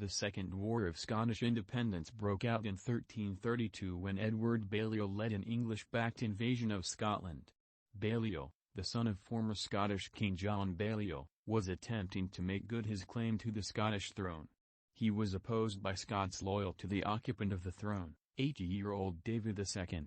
The Second War of Scottish Independence broke out in 1332 when Edward Balliol led an English-backed invasion of Scotland. Balliol, the son of former Scottish King John Balliol, was attempting to make good his claim to the Scottish throne. He was opposed by Scots loyal to the occupant of the throne, 80-year-old David II.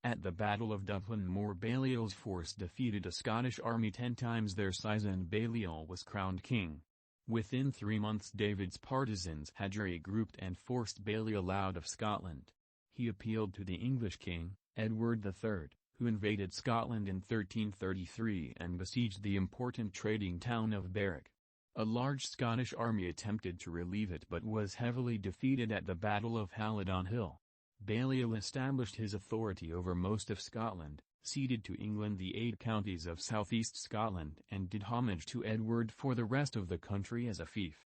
At the Battle of Dublin Moor, Balliol's force defeated a Scottish army 10 times their size and Balliol was crowned king. Within 3 months David's partisans had regrouped and forced Balliol out of Scotland. He appealed to the English king, Edward III, who invaded Scotland in 1333 and besieged the important trading town of Berwick. A large Scottish army attempted to relieve it but was heavily defeated at the Battle of Halidon Hill. Balliol established his authority over most of Scotland, ceded to England the 8 counties of southeast Scotland and did homage to Edward for the rest of the country as a fief.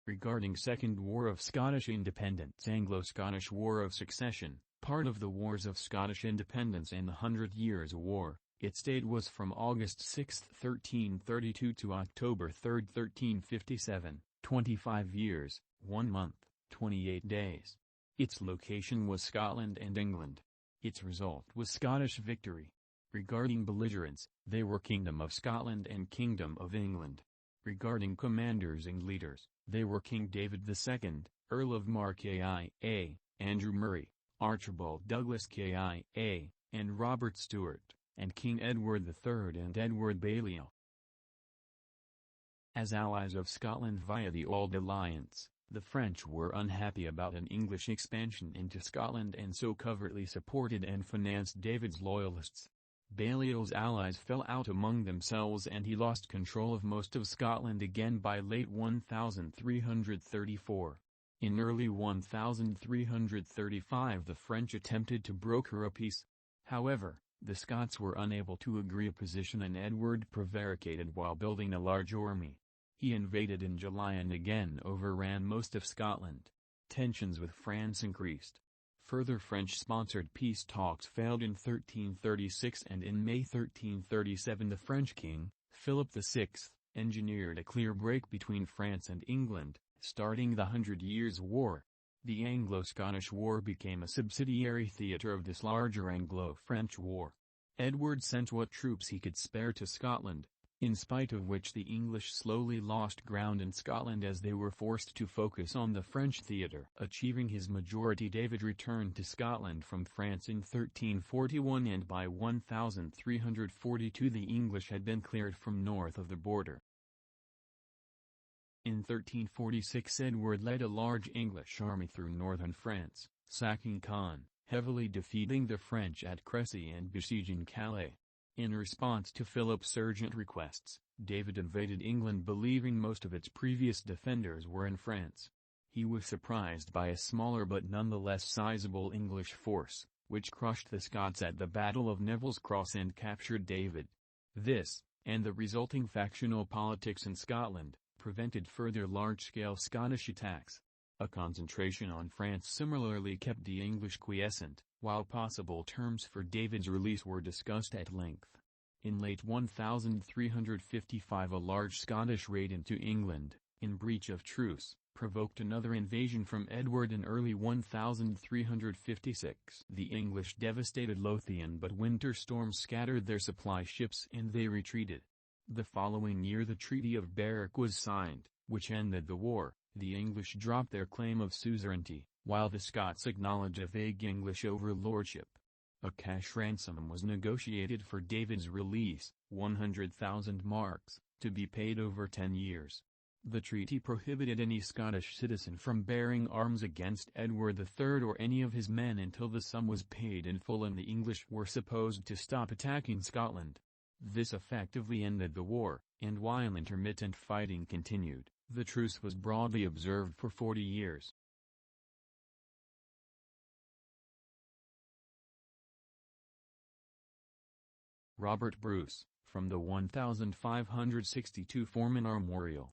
Regarding Second War of Scottish Independence, Anglo-Scottish War of Succession, part of the Wars of Scottish Independence and the 100 Years' War, its date was from August 6, 1332 to October 3, 1357, 25 years, 1 month, 28 days. Its location was Scotland and England. Its result was Scottish victory. Regarding belligerents, they were Kingdom of Scotland and Kingdom of England. Regarding commanders and leaders, they were King David II, Earl of Mar KIA, Andrew Murray, Archibald Douglas KIA, and Robert Stewart, and King Edward III and Edward Balliol. As allies of Scotland via the Old Alliance, the French were unhappy about an English expansion into Scotland and so covertly supported and financed David's loyalists. Balliol's allies fell out among themselves and he lost control of most of Scotland again by late 1334. In early 1335 the French attempted to broker a peace. However, the Scots were unable to agree a position and Edward prevaricated while building a large army. He invaded in July and again overran most of Scotland. Tensions with France increased. Further French-sponsored peace talks failed in 1336 and in May 1337 the French king, Philip VI, engineered a clear break between France and England, starting the 100 Years' War. The Anglo-Scottish War became a subsidiary theatre of this larger Anglo-French War. Edward sent what troops he could spare to Scotland, in spite of which the English slowly lost ground in Scotland as they were forced to focus on the French theatre. Achieving his majority, David returned to Scotland from France in 1341 and by 1342 the English had been cleared from north of the border. In 1346 Edward led a large English army through northern France, sacking Caen, heavily defeating the French at Crécy and besieging Calais. In response to Philip's urgent requests, David invaded England believing most of its previous defenders were in France. He was surprised by a smaller but nonetheless sizable English force, which crushed the Scots at the Battle of Neville's Cross and captured David. This, and the resulting factional politics in Scotland, prevented further large-scale Scottish attacks. A concentration on France similarly kept the English quiescent, while possible terms for David's release were discussed at length. In late 1355 a large Scottish raid into England, in breach of truce, provoked another invasion from Edward in early 1356. The English devastated Lothian but winter storms scattered their supply ships and they retreated. The following year the Treaty of Berwick was signed, which ended the war. The English dropped their claim of suzerainty, while the Scots acknowledged a vague English overlordship. A cash ransom was negotiated for David's release, 100,000 marks, to be paid over 10 years. The treaty prohibited any Scottish citizen from bearing arms against Edward III or any of his men until the sum was paid in full and the English were supposed to stop attacking Scotland. This effectively ended the war, and while intermittent fighting continued, the truce was broadly observed for 40 years. Robert Bruce, from the 1562 Forman Armorial.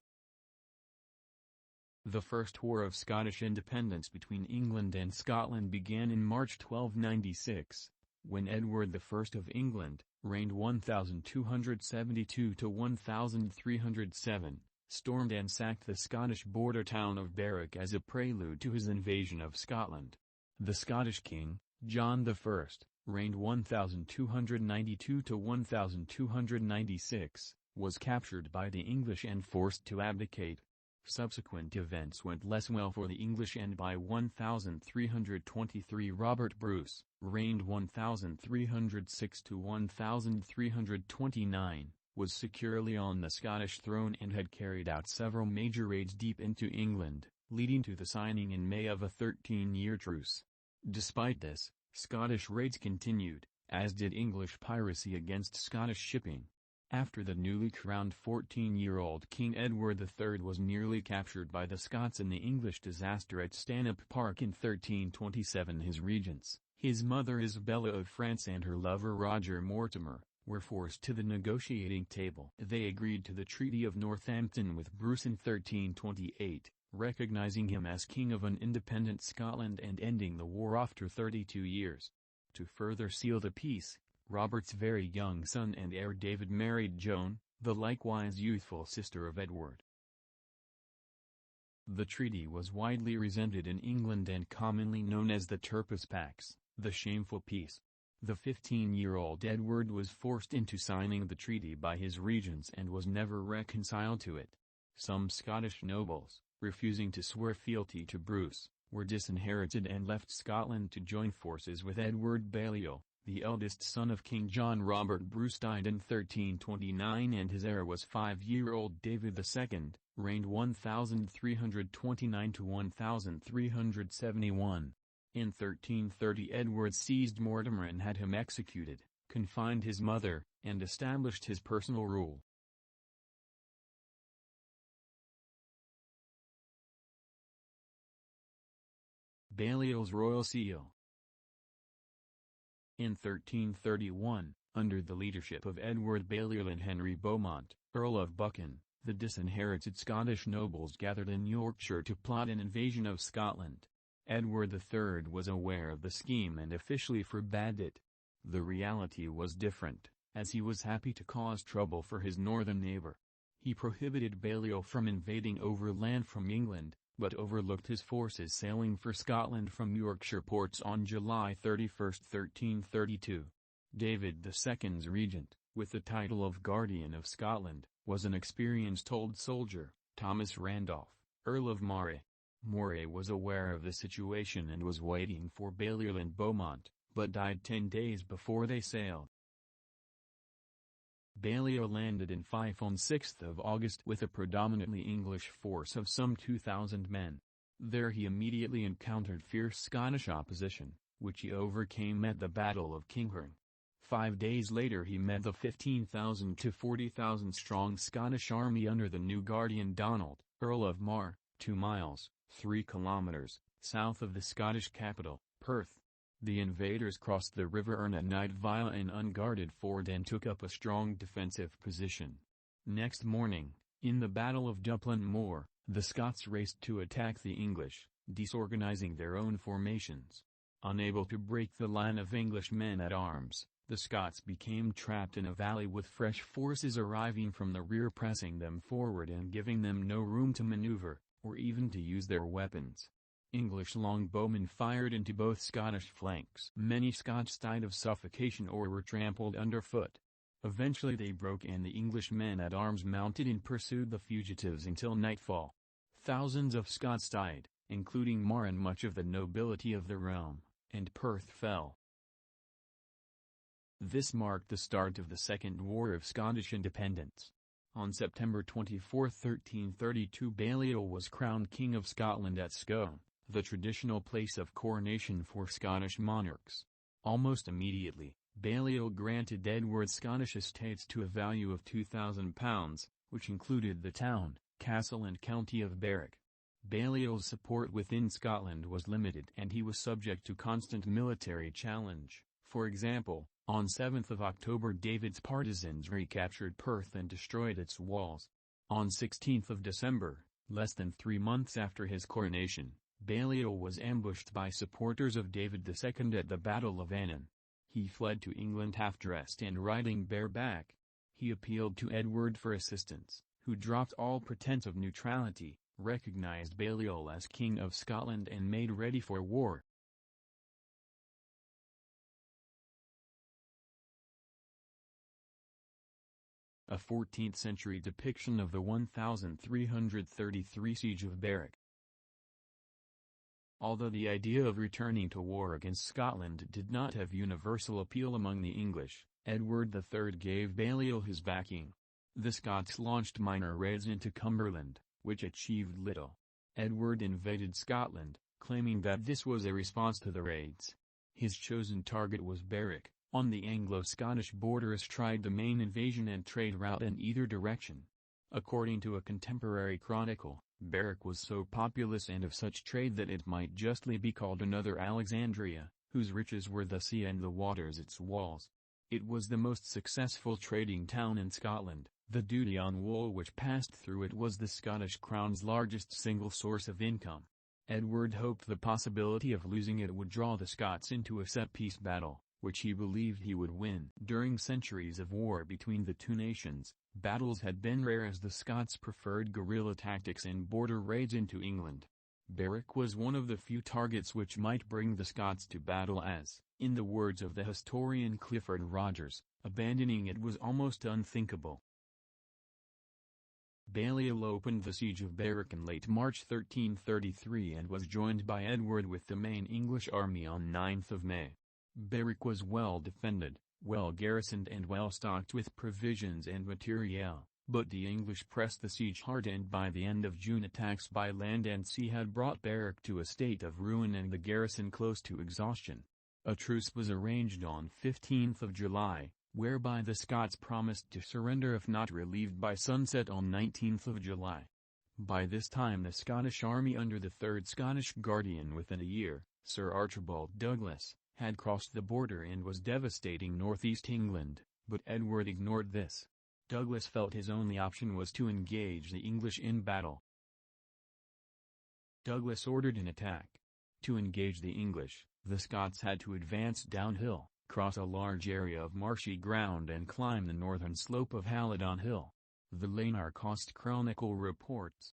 The First War of Scottish Independence between England and Scotland began in March 1296, when Edward I of England, reigned 1272 to 1307, stormed and sacked the Scottish border town of Berwick as a prelude to his invasion of Scotland. The Scottish king, John I, reigned 1292 to 1296, was captured by the English and forced to abdicate. Subsequent events went less well for the English, and by 1323 Robert Bruce, reigned 1306 to 1329, was securely on the Scottish throne and had carried out several major raids deep into England, leading to the signing in May of a 13-year truce. Despite this, Scottish raids continued, as did English piracy against Scottish shipping. After the newly crowned 14-year-old King Edward III was nearly captured by the Scots in the English disaster at Stanhope Park in 1327, his regents, his mother Isabella of France and her lover Roger Mortimer, were forced to the negotiating table. They agreed to the Treaty of Northampton with Bruce in 1328, recognizing him as king of an independent Scotland and ending the war after 32 years. To further seal the peace, Robert's very young son and heir David married Joan, the likewise youthful sister of Edward. The treaty was widely resented in England and commonly known as the Turpus Pax, the shameful peace. The 15-year-old Edward was forced into signing the treaty by his regents and was never reconciled to it. Some Scottish nobles, refusing to swear fealty to Bruce, were disinherited and left Scotland to join forces with Edward Balliol. The eldest son of King John. Robert Bruce died in 1329 and his heir was 5-year-old David II, reigned 1329 to 1371. In 1330 Edward seized Mortimer and had him executed, confined his mother, and established his personal rule. Balliol's royal seal. In 1331, under the leadership of Edward Balliol and Henry Beaumont, Earl of Buchan, the disinherited Scottish nobles gathered in Yorkshire to plot an invasion of Scotland. Edward III was aware of the scheme and officially forbade it. The reality was different, as he was happy to cause trouble for his northern neighbour. He prohibited Balliol from invading overland from England, but overlooked his forces sailing for Scotland from Yorkshire ports on July 31, 1332. David II's regent, with the title of Guardian of Scotland, was an experienced old soldier, Thomas Randolph, Earl of Moray. Moray was aware of the situation and was waiting for Balliol and Beaumont, but died 10 days before they sailed. Balliol landed in Fife on 6 August with a predominantly English force of some 2,000 men. There he immediately encountered fierce Scottish opposition, which he overcame at the Battle of Kinghorn. 5 days later he met the 15,000 to 40,000 strong Scottish army under the new Guardian Donald, Earl of Mar, 2 miles, 3 kilometers, south of the Scottish capital, Perth. The invaders crossed the River Erne at night via an unguarded ford and took up a strong defensive position. Next morning, in the Battle of Duplin Moor, the Scots raced to attack the English, disorganizing their own formations. Unable to break the line of English men-at-arms, the Scots became trapped in a valley with fresh forces arriving from the rear pressing them forward and giving them no room to maneuver, or even to use their weapons. English longbowmen fired into both Scottish flanks. Many Scots died of suffocation or were trampled underfoot. Eventually they broke and the English men-at-arms mounted and pursued the fugitives until nightfall. Thousands of Scots died, including Mar and much of the nobility of the realm, and Perth fell. This marked the start of the Second War of Scottish Independence. On September 24, 1332 Balliol was crowned King of Scotland at Scone, the traditional place of coronation for Scottish monarchs. Almost immediately, Balliol granted Edward Scottish estates to a value of £2,000, which included the town, castle and county of Berwick. Balliol's support within Scotland was limited and he was subject to constant military challenge. For example, on 7 October David's partisans recaptured Perth and destroyed its walls. On 16 December, less than 3 months after his coronation, Balliol was ambushed by supporters of David II at the Battle of Annan. He fled to England half-dressed and riding bareback. He appealed to Edward for assistance, who dropped all pretense of neutrality, recognized Balliol as King of Scotland and made ready for war. A 14th-century depiction of the 1333 siege of Berwick. Although the idea of returning to war against Scotland did not have universal appeal among the English, Edward III gave Balliol his backing. The Scots launched minor raids into Cumberland, which achieved little. Edward invaded Scotland, claiming that this was a response to the raids. His chosen target was Berwick, on the Anglo-Scottish border astride the main invasion and trade route in either direction. According to a contemporary chronicle, Berwick was so populous and of such trade that it might justly be called another Alexandria, whose riches were the sea and the waters its walls. It was the most successful trading town in Scotland. The duty on wool which passed through it was the Scottish Crown's largest single source of income. Edward hoped the possibility of losing it would draw the Scots into a set-piece battle, which he believed he would win. During centuries of war between the two nations, battles had been rare as the Scots preferred guerrilla tactics and border raids into England. Berwick was one of the few targets which might bring the Scots to battle as, in the words of the historian Clifford Rogers, abandoning it was almost unthinkable. Balliol opened the siege of Berwick in late March 1333 and was joined by Edward with the main English army on 9 May. Berwick was well defended, well garrisoned and well stocked with provisions and materiel, but the English pressed the siege hard and by the end of June attacks by land and sea had brought Berwick to a state of ruin and the garrison close to exhaustion. A truce was arranged on 15 July, whereby the Scots promised to surrender if not relieved by sunset on 19 July. By this time the Scottish army under the 3rd Scottish Guardian within a year, Sir Archibald Douglas, had crossed the border and was devastating northeast England, but Edward ignored this. Douglas felt his only option was to engage the English in battle. Douglas ordered an attack. To engage the English, the Scots had to advance downhill, cross a large area of marshy ground and climb the northern slope of Halidon Hill. The Lanark Coast Chronicle reports.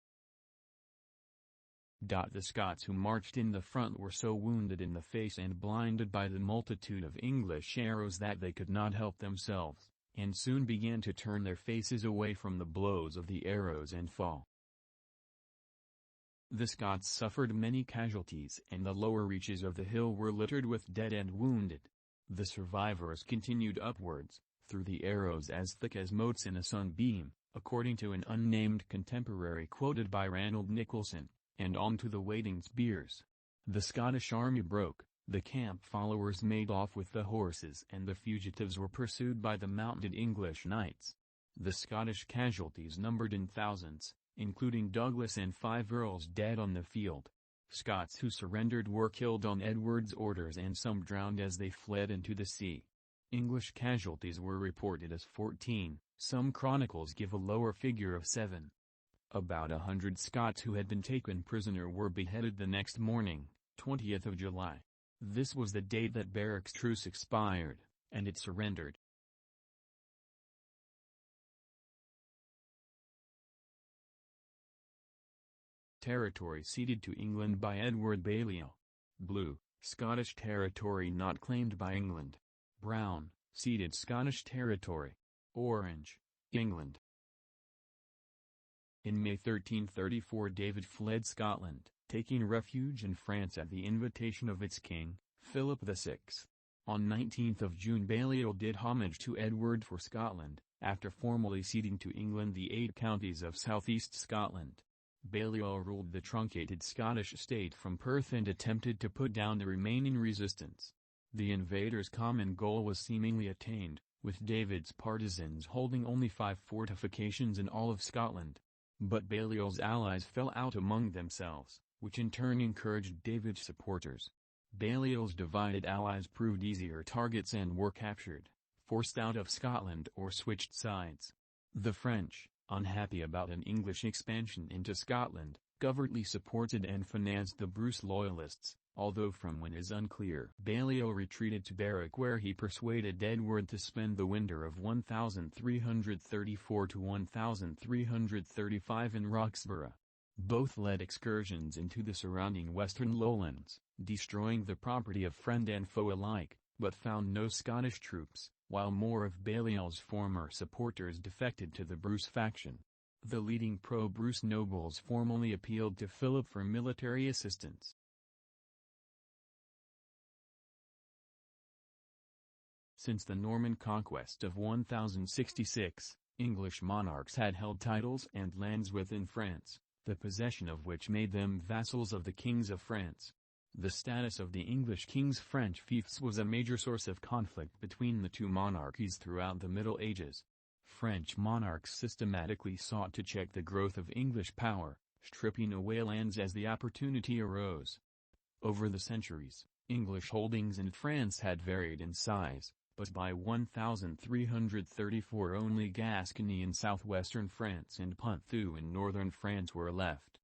The Scots who marched in the front were so wounded in the face and blinded by the multitude of English arrows that they could not help themselves, and soon began to turn their faces away from the blows of the arrows and fall. The Scots suffered many casualties and the lower reaches of the hill were littered with dead and wounded. The survivors continued upwards, through the arrows as thick as motes in a sunbeam, according to an unnamed contemporary quoted by Ranald Nicholson, and on to the waiting spears. The Scottish army broke, the camp followers made off with the horses and the fugitives were pursued by the mounted English knights. The Scottish casualties numbered in thousands, including Douglas and 5 earls dead on the field. Scots who surrendered were killed on Edward's orders and some drowned as they fled into the sea. English casualties were reported as 14, some chronicles give a lower figure of 7. About 100 Scots who had been taken prisoner were beheaded the next morning, 20th of July. This was the date that Berwick's truce expired, and it surrendered. Territory ceded to England by Edward Balliol. Blue, Scottish territory not claimed by England. Brown, ceded Scottish territory. Orange, England. In May 1334 David fled Scotland, taking refuge in France at the invitation of its king, Philip VI. On 19 June Balliol did homage to Edward for Scotland, after formally ceding to England the 8 counties of southeast Scotland. Balliol ruled the truncated Scottish state from Perth and attempted to put down the remaining resistance. The invaders' common goal was seemingly attained, with David's partisans holding only 5 fortifications in all of Scotland. But Balliol's allies fell out among themselves, which in turn encouraged David's supporters. Balliol's divided allies proved easier targets and were captured, forced out of Scotland or switched sides. The French, unhappy about an English expansion into Scotland, covertly supported and financed the Bruce loyalists, although from when is unclear. Balliol retreated to Berwick, where he persuaded Edward to spend the winter of 1334 to 1335 in Roxburgh. Both led excursions into the surrounding western lowlands, destroying the property of friend and foe alike, but found no Scottish troops, while more of Balliol's former supporters defected to the Bruce faction. The leading pro-Bruce nobles formally appealed to Philip for military assistance. Since the Norman conquest of 1066, English monarchs had held titles and lands within France, the possession of which made them vassals of the kings of France. The status of the English king's French fiefs was a major source of conflict between the two monarchies throughout the Middle Ages. French monarchs systematically sought to check the growth of English power, stripping away lands as the opportunity arose. Over the centuries, English holdings in France had varied in size, but by 1334 only Gascony in southwestern France and Poitou in northern France were left.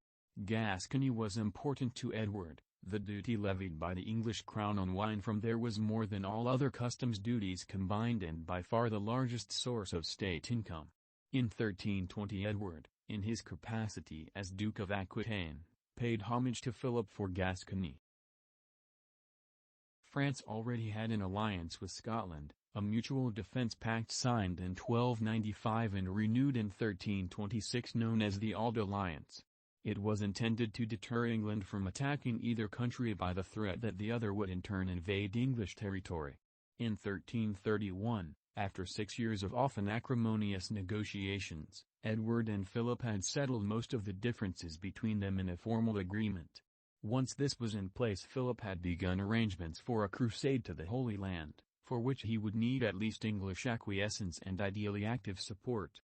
Gascony was important to Edward. The duty levied by the English crown on wine from there was more than all other customs duties combined and by far the largest source of state income. In 1320 Edward, in his capacity as Duke of Aquitaine, paid homage to Philip for Gascony. France already had an alliance with Scotland, a mutual defence pact signed in 1295 and renewed in 1326 known as the Auld Alliance. It was intended to deter England from attacking either country by the threat that the other would in turn invade English territory. In 1331, after 6 years of often acrimonious negotiations, Edward and Philip had settled most of the differences between them in a formal agreement. Once this was in place, Philip had begun arrangements for a crusade to the Holy Land, for which he would need at least English acquiescence and ideally active support.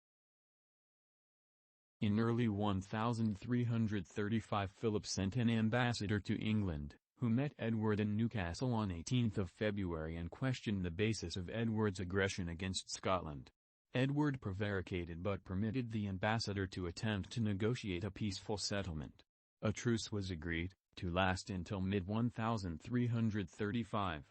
In early 1335 Philip sent an ambassador to England, who met Edward in Newcastle on 18 February and questioned the basis of Edward's aggression against Scotland. Edward prevaricated but permitted the ambassador to attempt to negotiate a peaceful settlement. A truce was agreed, to last until mid-1335.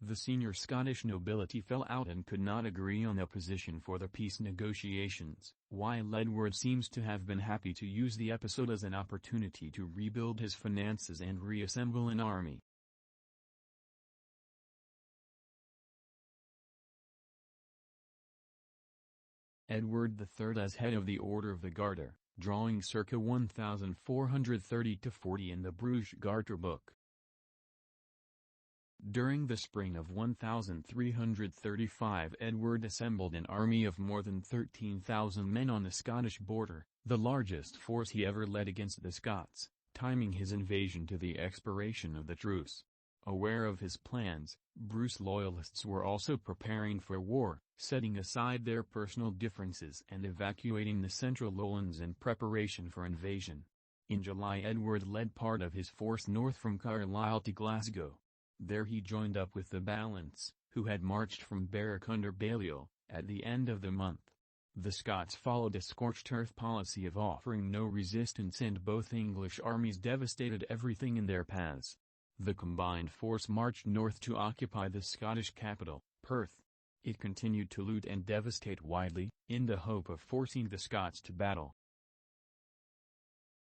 The senior Scottish nobility fell out and could not agree on a position for the peace negotiations, while Edward seems to have been happy to use the episode as an opportunity to rebuild his finances and reassemble an army. Edward III as head of the Order of the Garter, drawing circa 1430–40 in the Bruges Garter Book. During the spring of 1335 Edward assembled an army of more than 13,000 men on the Scottish border, the largest force he ever led against the Scots, timing his invasion to the expiration of the truce. Aware of his plans, Bruce loyalists were also preparing for war, setting aside their personal differences and evacuating the central lowlands in preparation for invasion. In July Edward led part of his force north from Carlisle to Glasgow. There he joined up with the balance, who had marched from Berwick under Balliol, at the end of the month. The Scots followed a scorched earth policy of offering no resistance, and both English armies devastated everything in their paths. The combined force marched north to occupy the Scottish capital, Perth. It continued to loot and devastate widely, in the hope of forcing the Scots to battle.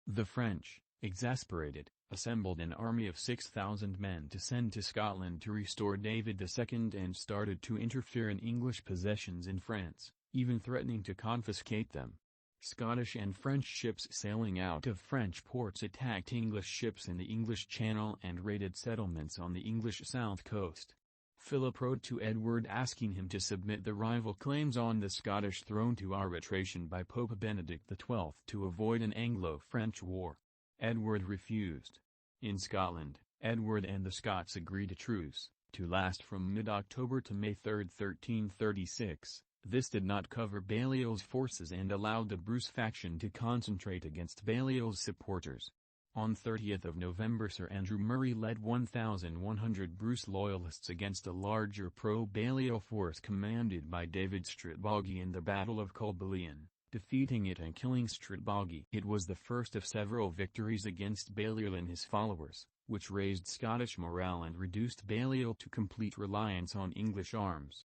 The French, exasperated, assembled an army of 6,000 men to send to Scotland to restore David II and started to interfere in English possessions in France, even threatening to confiscate them. Scottish and French ships sailing out of French ports attacked English ships in the English Channel and raided settlements on the English south coast. Philip wrote to Edward asking him to submit the rival claims on the Scottish throne to arbitration by Pope Benedict XII to avoid an Anglo-French war. Edward refused. In Scotland, Edward and the Scots agreed a truce, to last from mid-October to May 3, 1336. This did not cover Balliol's forces and allowed the Bruce faction to concentrate against Balliol's supporters. On 30th November Sir Andrew Murray led 1,100 Bruce loyalists against a larger pro-Balliol force commanded by David Stratbogy in the Battle of Culbelian, defeating it and killing Strathbogie. It was the first of several victories against Balliol and his followers, which raised Scottish morale and reduced Balliol to complete reliance on English arms.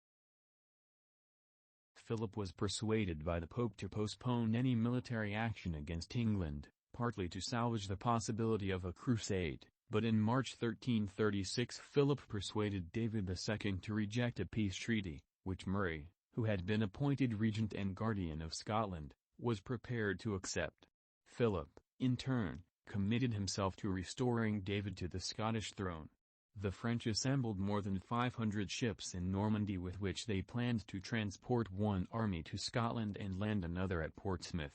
Philip was persuaded by the Pope to postpone any military action against England, partly to salvage the possibility of a crusade, but in March 1336 Philip persuaded David II to reject a peace treaty, which Murray, who had been appointed regent and guardian of Scotland, was prepared to accept. Philip, in turn, committed himself to restoring David to the Scottish throne. The French assembled more than 500 ships in Normandy with which they planned to transport one army to Scotland and land another at Portsmouth.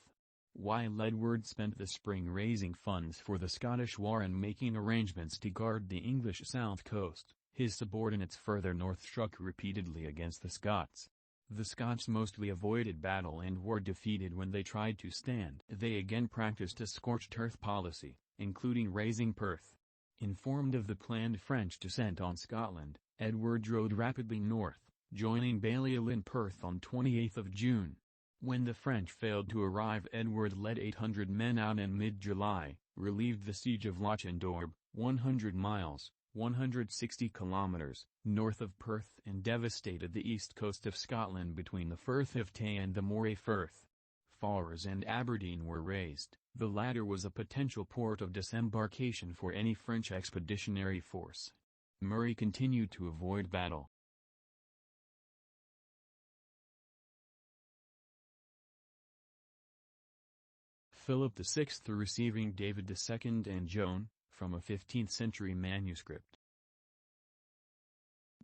While Edward spent the spring raising funds for the Scottish War and making arrangements to guard the English south coast, his subordinates further north struck repeatedly against the Scots. The Scots mostly avoided battle and were defeated when they tried to stand. They again practiced a scorched earth policy, including razing Perth. Informed of the planned French descent on Scotland, Edward rode rapidly north, joining Balliol in Perth on 28 June. When the French failed to arrive, Edward led 800 men out in mid-July, relieved the siege of Lochendorb, 100 miles, 160 kilometers, north of Perth, and devastated the east coast of Scotland between the Firth of Tay and the Moray Firth. Fars and Aberdeen were razed. The latter was a potential port of disembarkation for any French expeditionary force. Murray continued to avoid battle. Philip VI receiving David II and Joan, from a 15th-century manuscript.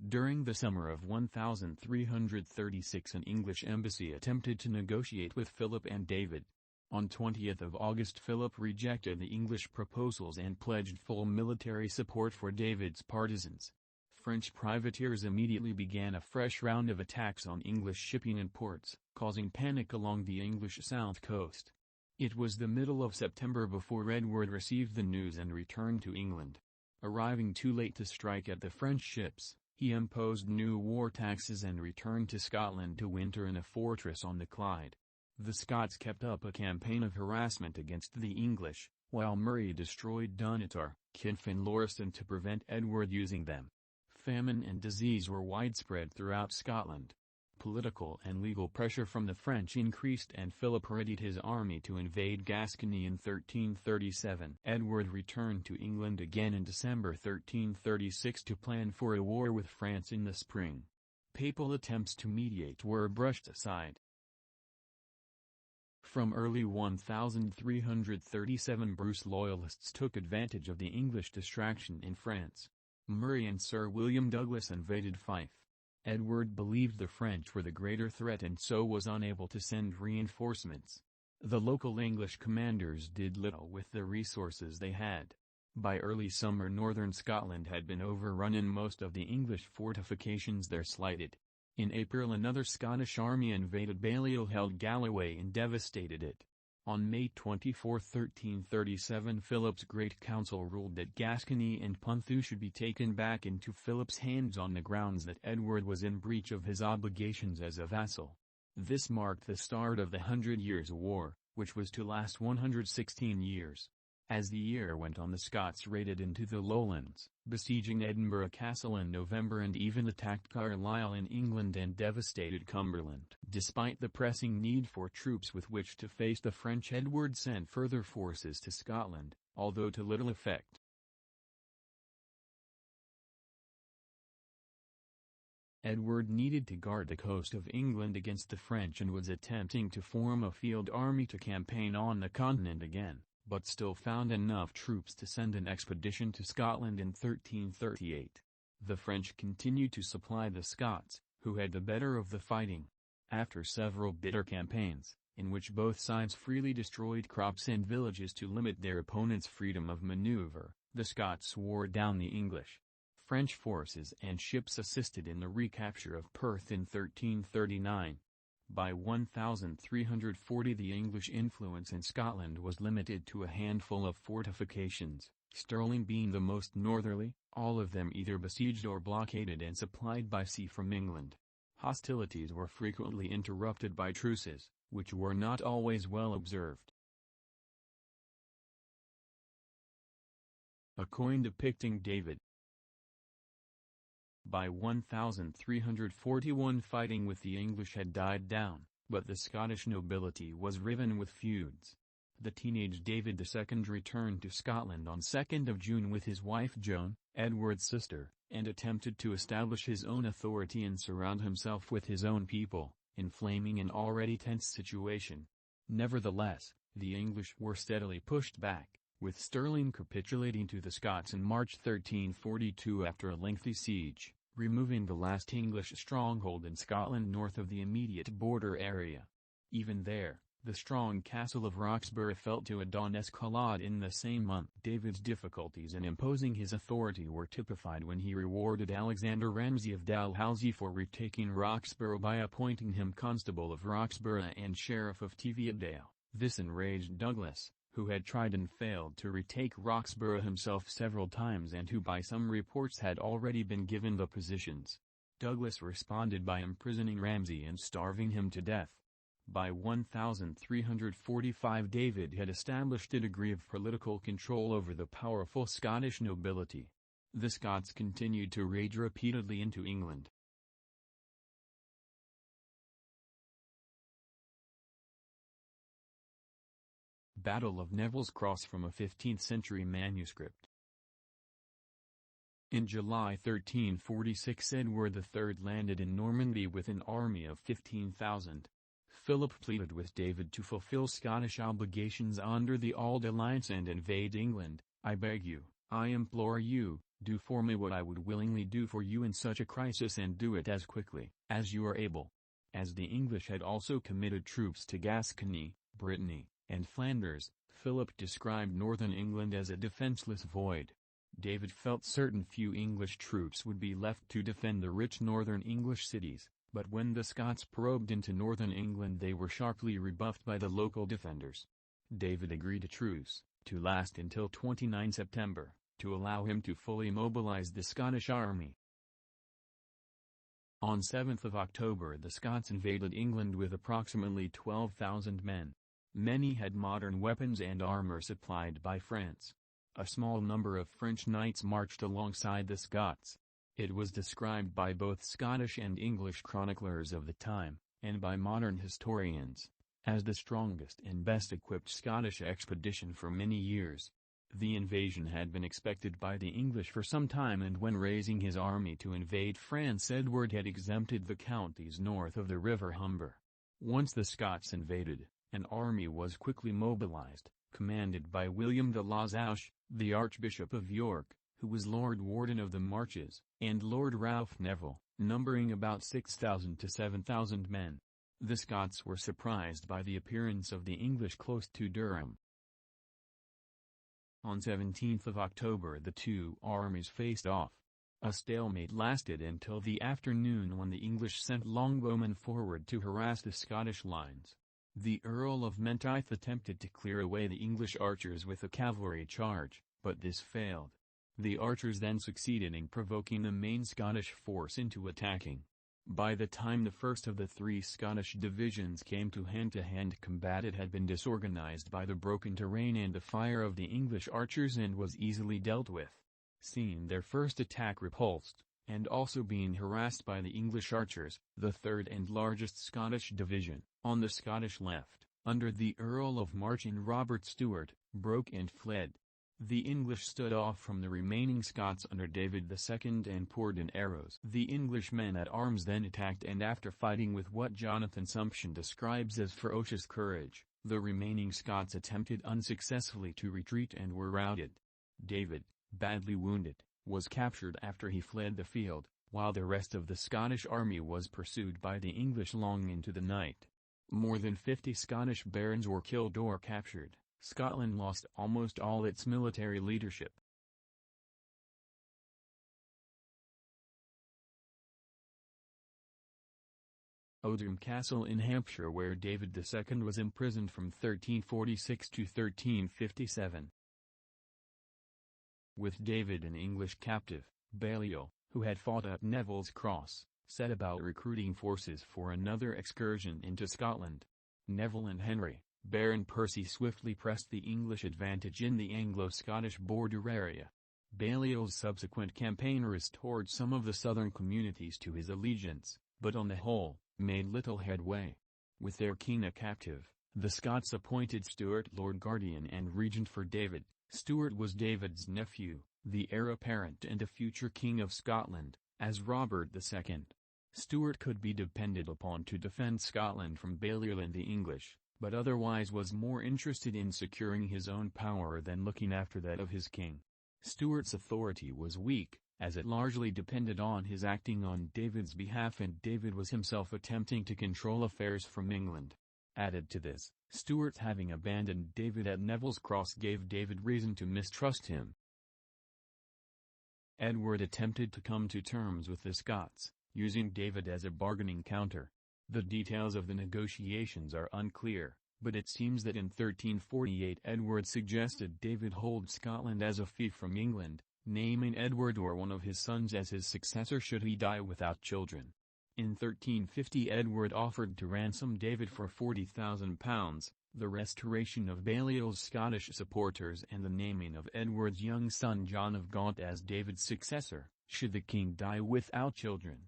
During the summer of 1336 an English embassy attempted to negotiate with Philip and David. On 20 August Philip rejected the English proposals and pledged full military support for David's partisans. French privateers immediately began a fresh round of attacks on English shipping and ports, causing panic along the English south coast. It was the middle of September before Edward received the news and returned to England. Arriving too late to strike at the French ships, he imposed new war taxes and returned to Scotland to winter in a fortress on the Clyde. The Scots kept up a campaign of harassment against the English, while Murray destroyed Dunatar, Kinf and Lauriston to prevent Edward using them. Famine and disease were widespread throughout Scotland. Political and legal pressure from the French increased and Philip readied his army to invade Gascony in 1337. Edward returned to England again in December 1336 to plan for a war with France in the spring. Papal attempts to mediate were brushed aside. From early 1337 Bruce loyalists took advantage of the English distraction in France. Murray and Sir William Douglas invaded Fife. Edward believed the French were the greater threat and so was unable to send reinforcements. The local English commanders did little with the resources they had. By early summer northern Scotland had been overrun and most of the English fortifications there slighted. In April another Scottish army invaded Balliol, held Galloway and devastated it. On May 24, 1337 Philip's Great Council ruled that Gascony and Ponthieu should be taken back into Philip's hands on the grounds that Edward was in breach of his obligations as a vassal. This marked the start of the 100 Years' War, which was to last 116 years. As the year went on the Scots raided into the lowlands, besieging Edinburgh Castle in November and even attacked Carlisle in England and devastated Cumberland. Despite the pressing need for troops with which to face the French, Edward sent further forces to Scotland, although to little effect. Edward needed to guard the coast of England against the French and was attempting to form a field army to campaign on the continent again, but still found enough troops to send an expedition to Scotland in 1338. The French continued to supply the Scots, who had the better of the fighting. After several bitter campaigns, in which both sides freely destroyed crops and villages to limit their opponents' freedom of maneuver, the Scots wore down the English. French forces and ships assisted in the recapture of Perth in 1339. By 1340 the English influence in Scotland was limited to a handful of fortifications, Stirling being the most northerly, all of them either besieged or blockaded and supplied by sea from England. Hostilities were frequently interrupted by truces, which were not always well observed. A coin depicting David. By 1341 fighting with the English had died down, but the Scottish nobility was riven with feuds. The teenage David II returned to Scotland on 2nd of June with his wife Joan, Edward's sister, and attempted to establish his own authority and surround himself with his own people, inflaming an already tense situation. Nevertheless, the English were steadily pushed back, with Stirling capitulating to the Scots in March 1342 after a lengthy siege, removing the last English stronghold in Scotland north of the immediate border area. Even there, the strong castle of Roxburgh fell to a dawn escalade in the same month. David's difficulties in imposing his authority were typified when he rewarded Alexander Ramsay of Dalhousie for retaking Roxburgh by appointing him Constable of Roxburgh and Sheriff of Teviotdale. This enraged Douglas, who had tried and failed to retake Roxburgh himself several times and who by some reports had already been given the positions. Douglas responded by imprisoning Ramsay and starving him to death. By 1345 David had established a degree of political control over the powerful Scottish nobility. The Scots continued to rage repeatedly into England. Battle of Neville's Cross from a 15th-century manuscript. In July 1346 Edward III landed in Normandy with an army of 15,000. Philip pleaded with David to fulfill Scottish obligations under the Auld Alliance and invade England. "I beg you, I implore you, do for me what I would willingly do for you in such a crisis and do it as quickly as you are able." As the English had also committed troops to Gascony, Brittany, and Flanders, Philip described northern England as a defenseless void. David felt certain few English troops would be left to defend the rich northern English cities. But when the Scots probed into northern England they were sharply rebuffed by the local defenders. David agreed a truce, to last until 29 September, to allow him to fully mobilize the Scottish army. On 7 October the Scots invaded England with approximately 12,000 men. Many had modern weapons and armor supplied by France. A small number of French knights marched alongside the Scots. It was described by both Scottish and English chroniclers of the time, and by modern historians, as the strongest and best-equipped Scottish expedition for many years. The invasion had been expected by the English for some time, and when raising his army to invade France Edward had exempted the counties north of the River Humber. Once the Scots invaded, an army was quickly mobilized, commanded by William de la Zouche, the Archbishop of York, who was Lord Warden of the Marches, and Lord Ralph Neville, numbering about 6,000 to 7,000 men. The Scots were surprised by the appearance of the English close to Durham. On 17 October the two armies faced off. A stalemate lasted until the afternoon when the English sent longbowmen forward to harass the Scottish lines. The Earl of Menteith attempted to clear away the English archers with a cavalry charge, but this failed. The archers then succeeded in provoking the main Scottish force into attacking. By the time the first of the three Scottish divisions came to hand combat it had been disorganized by the broken terrain and the fire of the English archers and was easily dealt with. Seeing their first attack repulsed, and also being harassed by the English archers, the third and largest Scottish division, on the Scottish left, under the Earl of March and Robert Stewart, broke and fled. The English stood off from the remaining Scots under David II and poured in arrows. The English men at arms then attacked, and after fighting with what Jonathan Sumption describes as ferocious courage, the remaining Scots attempted unsuccessfully to retreat and were routed. David, badly wounded, was captured after he fled the field, while the rest of the Scottish army was pursued by the English long into the night. More than 50 Scottish barons were killed or captured. Scotland lost almost all its military leadership. Odham Castle in Hampshire, where David II was imprisoned from 1346 to 1357. With David an English captive, Balliol, who had fought at Neville's Cross, set about recruiting forces for another excursion into Scotland. Neville and Henry, Baron Percy swiftly pressed the English advantage in the Anglo-Scottish border area. Balliol's subsequent campaign restored some of the southern communities to his allegiance, but on the whole, made little headway. With their king a captive, the Scots appointed Stewart Lord Guardian and regent for David. Stewart was David's nephew, the heir apparent and a future king of Scotland, as Robert II. Stewart could be depended upon to defend Scotland from Balliol and the English, but otherwise was more interested in securing his own power than looking after that of his king. Stewart's authority was weak, as it largely depended on his acting on David's behalf, and David was himself attempting to control affairs from England. Added to this, Stewart having abandoned David at Neville's Cross gave David reason to mistrust him. Edward attempted to come to terms with the Scots, using David as a bargaining counter. The details of the negotiations are unclear, but it seems that in 1348 Edward suggested David hold Scotland as a fief from England, naming Edward or one of his sons as his successor should he die without children. In 1350 Edward offered to ransom David for £40,000, the restoration of Balliol's Scottish supporters and the naming of Edward's young son John of Gaunt as David's successor, should the king die without children.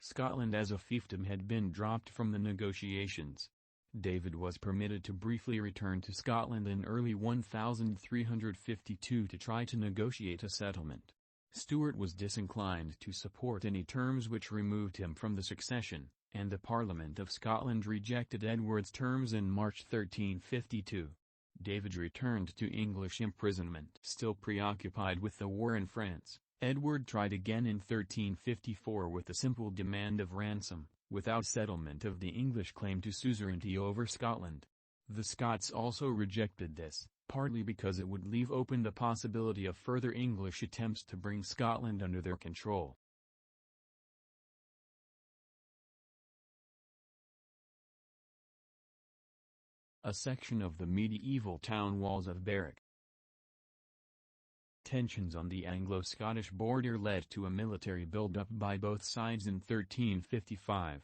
Scotland as a fiefdom had been dropped from the negotiations. David was permitted to briefly return to Scotland in early 1352 to try to negotiate a settlement. Stewart was disinclined to support any terms which removed him from the succession, and the Parliament of Scotland rejected Edward's terms in March 1352. David returned to English imprisonment. Still preoccupied with the war in France, Edward tried again in 1354 with the simple demand of ransom, without settlement of the English claim to suzerainty over Scotland. The Scots also rejected this, partly because it would leave open the possibility of further English attempts to bring Scotland under their control. A section of the medieval town walls of Berwick. Tensions on the Anglo-Scottish border led to a military build-up by both sides in 1355.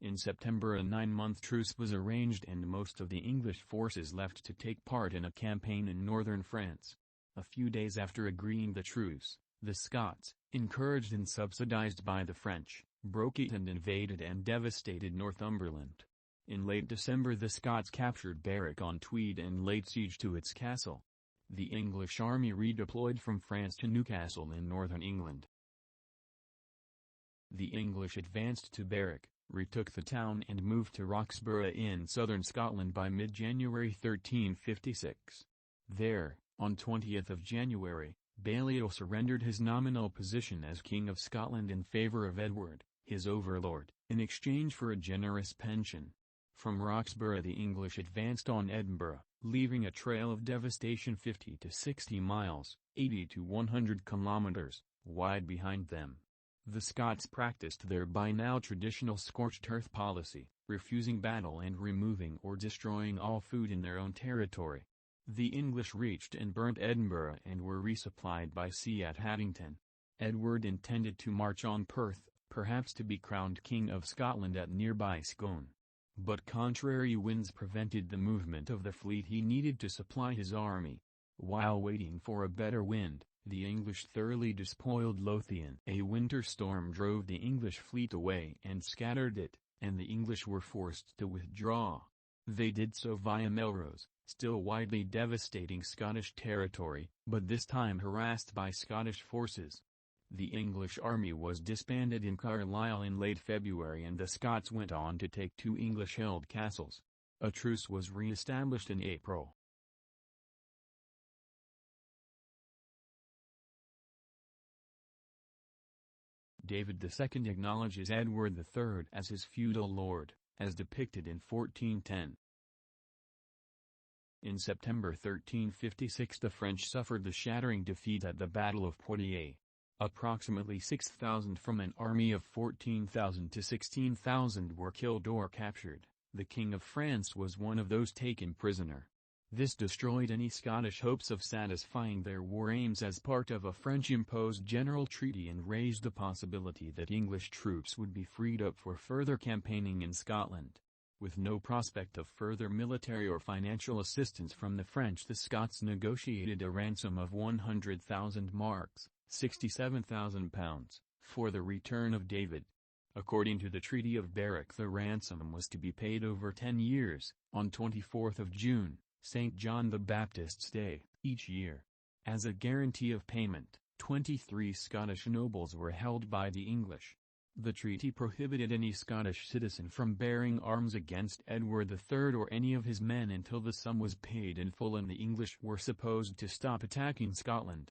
In September a 9-month truce was arranged and most of the English forces left to take part in a campaign in northern France. A few days after agreeing the truce, the Scots, encouraged and subsidized by the French, broke it and invaded and devastated Northumberland. In late December the Scots captured Berwick-on-Tweed and laid siege to its castle. The English army redeployed from France to Newcastle in northern England. The English advanced to Berwick, retook the town and moved to Roxburgh in southern Scotland by mid-January 1356. There, on 20th of January, Balliol surrendered his nominal position as King of Scotland in favour of Edward, his overlord, in exchange for a generous pension. From Roxburgh the English advanced on Edinburgh, leaving a trail of devastation 50 to 60 miles, 80 to 100 kilometers, wide behind them. The Scots practiced their by now traditional scorched earth policy, refusing battle and removing or destroying all food in their own territory. The English reached and burnt Edinburgh and were resupplied by sea at Haddington. Edward intended to march on Perth, perhaps to be crowned King of Scotland at nearby Scone. But contrary winds prevented the movement of the fleet he needed to supply his army. While waiting for a better wind, the English thoroughly despoiled Lothian. A winter storm drove the English fleet away and scattered it, and the English were forced to withdraw. They did so via Melrose, still widely devastating Scottish territory, but this time harassed by Scottish forces. The English army was disbanded in Carlisle in late February and the Scots went on to take 2 English-held castles. A truce was re-established in April. David II acknowledges Edward III as his feudal lord, as depicted in 1410. In September 1356 the French suffered the shattering defeat at the Battle of Poitiers. Approximately 6,000 from an army of 14,000 to 16,000 were killed or captured. The King of France was one of those taken prisoner. This destroyed any Scottish hopes of satisfying their war aims as part of a French-imposed general treaty and raised the possibility that English troops would be freed up for further campaigning in Scotland. With no prospect of further military or financial assistance from the French, the Scots negotiated a ransom of 100,000 marks, £67,000, for the return of David. According to the Treaty of Berwick, the ransom was to be paid over 10 years, on 24th of June, St. John the Baptist's Day, each year. As a guarantee of payment, 23 Scottish nobles were held by the English. The treaty prohibited any Scottish citizen from bearing arms against Edward III or any of his men until the sum was paid in full and the English were supposed to stop attacking Scotland.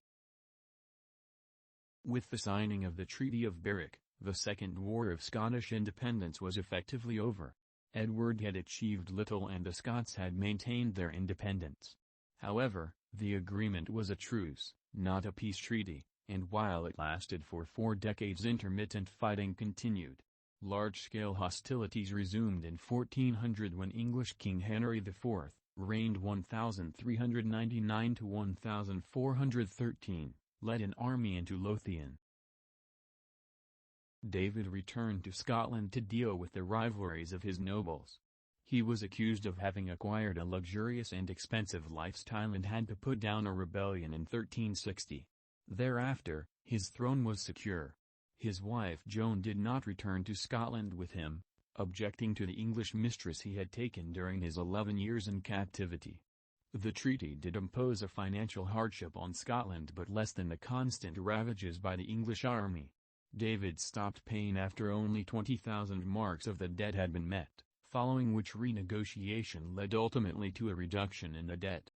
With the signing of the Treaty of Berwick, the Second War of Scottish Independence was effectively over. Edward had achieved little and the Scots had maintained their independence. However, the agreement was a truce, not a peace treaty, and while it lasted for 4 decades, intermittent fighting continued. Large-scale hostilities resumed in 1400 when English King Henry IV, reigned 1399 to 1413, led an army into Lothian. David returned to Scotland to deal with the rivalries of his nobles. He was accused of having acquired a luxurious and expensive lifestyle and had to put down a rebellion in 1360. Thereafter, his throne was secure. His wife Joan did not return to Scotland with him, objecting to the English mistress he had taken during his 11 years in captivity. The treaty did impose a financial hardship on Scotland but less than the constant ravages by the English army. David stopped paying after only 20,000 marks of the debt had been met, following which renegotiation led ultimately to a reduction in the debt.